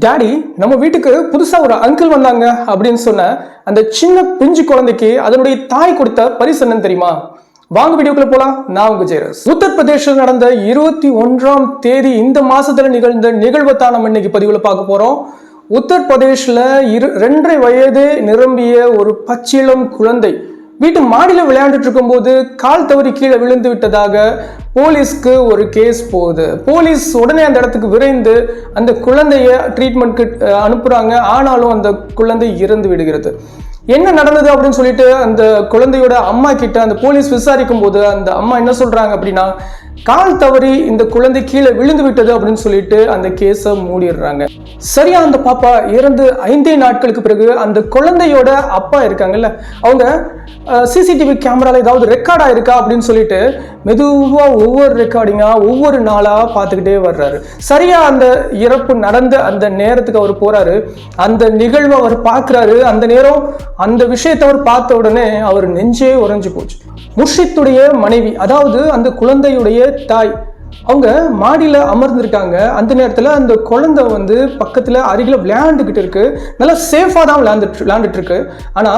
Daddy நம்ம வீட்டுக்கு புதுசா ஒரு அங்கிள் வந்தாங்க அப்படின்னு சொன்ன அந்த சின்ன பிஞ்சு குழந்தைக்கு அதனுடைய தாய் கொடுத்த பரிசு என்னன்னு தெரியுமா? வாங்க வீடியோக்குள்ள போலாம். நான் உங்க ஜெயரஸ். உத்தரப்பிரதேசத்தில் நடந்த 21ஆம் தேதி இந்த மாசத்துல நிகழ்ந்த நிகழ்வை தான் நம்ம இன்னைக்கு பதிவுல பார்க்க போறோம். உத்தரப்பிரதேஷ்ல 2.5 வயது நிரம்பிய ஒரு பச்சிளம் குழந்தை வீட்டு மாடியில விளையாண்டுட்டு இருக்கும் போது கால் தவறி கீழே விழுந்து விட்டதாக போலீஸ்க்கு ஒரு கேஸ் போகுது. போலீஸ் உடனே அந்த இடத்துக்கு விரைந்து அந்த குழந்தைய ட்ரீட்மெண்ட்க்கு அனுப்புறாங்க. ஆனாலும் அந்த குழந்தை இறந்து விடுகிறது. என்ன நடந்தது அப்படின்னு சொல்லிட்டு அந்த குழந்தையோட அம்மா கிட்ட அந்த போலீஸ் விசாரிக்கும் போது அந்த அம்மா என்ன சொல்றாங்க அப்படின்னா, கால் தவறி இந்த குழந்தை கீழே விழுந்து விட்டது அப்படின்னு சொல்லிட்டு அந்த கேஸை மூடிடுறாங்க. சரியா அந்த பாப்பா இறந்து 5 நாட்களுக்கு பிறகு அந்த குழந்தையோட அப்பா இருக்காங்கல்ல, அவங்க சிசிடிவி கேமரால ஏதாவது ரெக்கார்ட் ஆயிருக்கா அப்படின்னு சொல்லிட்டு மெதுவா ஒவ்வொரு ரெக்கார்டிங்கா ஒவ்வொரு நாளா பார்த்துக்கிட்டே வர்றாரு. சரியா அந்த இறப்பு நடந்த அந்த நேரத்துக்கு அவர் போறாரு. அந்த நிகழ்வை அவர் பார்க்கிறாரு. அந்த நேரம் அந்த விஷயத்தை அவர் பார்த்த உடனே அவர் நெஞ்சே உறைஞ்சு போச்சு. முர்ஷித்துடைய மனைவி, அதாவது அந்த குழந்தையுடைய தாய், அவங்க மாடியில அமர்ந்திருக்காங்க. அந்த நேரத்துல அந்த குழந்தை பக்கத்துல அருகில விளையாண்டுகிட்டு இருக்கு. நல்லா சேஃபா தான் விளையாண்டுட்டு இருக்கு. ஆனா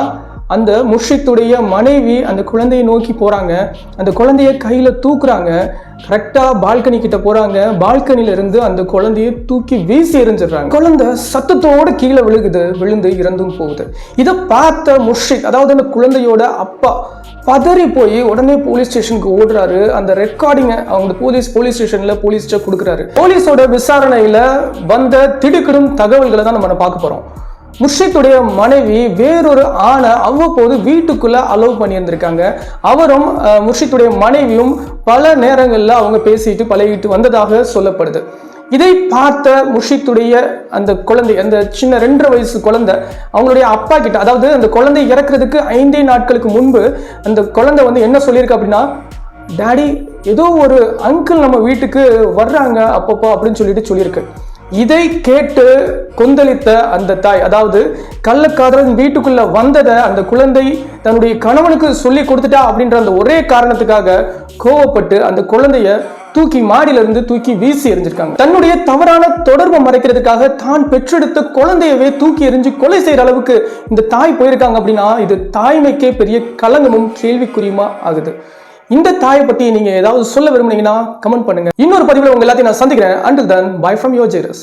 அந்த முர்ஷித்துடைய மனைவி அந்த குழந்தையை நோக்கி போறாங்க. அந்த குழந்தைய கையில தூக்குறாங்க. கரெக்டா பால்கனி கிட்ட போறாங்க. பால்கனில இருந்து அந்த குழந்தைய தூக்கி வீசி எறிஞ்சிடுறாங்க. குழந்தை சத்தத்தோட கீழே விழுந்து இறந்தும் போகுது. இதை பார்த்த முர்ஷித், அதாவது அந்த குழந்தையோட அப்பா, பதறி போய் உடனே போலீஸ் ஸ்டேஷனுக்கு ஓடுறாரு. அந்த ரெக்கார்டிங்கை அவங்க போலீஸ் ஸ்டேஷன்ல போலீஸ்ட கொடுக்குறாரு. போலீஸோட விசாரணையில வந்த திடுக்கிடும் தகவல்களை தான் நம்ம பார்க்க போறோம். முர்ஷித்துடைய மனைவி வேறொரு ஆணை அவ்வப்போது வீட்டுக்குள்ள அலோவ் பண்ணியிருந்திருக்காங்க. அவரும் முர்ஷித்துடைய மனைவியும் பல நேரங்களில் அவங்க பேசிட்டு பழகிட்டு வந்ததாக சொல்லப்படுது. இதை பார்த்த முர்ஷித்துடைய அந்த குழந்தை, அந்த சின்ன 2.5 வயசு குழந்தை, அவங்களுடைய அப்பா கிட்ட, அதாவது அந்த குழந்தை இறக்குறதுக்கு 5 நாட்களுக்கு முன்பு அந்த குழந்தை என்ன சொல்லியிருக்கு அப்படின்னா, டாடி ஏதோ ஒரு அங்கிள் நம்ம வீட்டுக்கு வர்றாங்க அப்பப்போ அப்படின்னு சொல்லியிருக்கு. இதை கேட்டு கொந்தளித்த அந்த தாய், அதாவது கள்ளக்காதலன் வீட்டுக்குள்ள வந்ததை அந்த குழந்தை தன்னுடைய கணவனுக்கு சொல்லி கொடுத்துட்டா அப்படின்ற அந்த ஒரே காரணத்துக்காக கோவப்பட்டு அந்த குழந்தைய தூக்கி மாடியில இருந்து தூக்கி வீசி எறிஞ்சிருக்காங்க. தன்னுடைய தவறான தொடர்பை மறைக்கிறதுக்காக தான் பெற்றெடுத்த குழந்தையவே தூக்கி எறிஞ்சு கொலை செய்யற அளவுக்கு இந்த தாய் போயிருக்காங்க அப்படின்னா இது தாய்மைக்கே பெரிய களங்கமும் கேள்விக்குறியுமா ஆகுது. இந்த தாயை பத்தி நீங்க ஏதாவது சொல்ல விரும்புனீங்கன்னா கமெண்ட் பண்ணுங்க. இன்னொரு பதிவுல உங்க எல்லாத்தையும் நான் சந்திக்கிறேன். Until then, bye from your Jairus.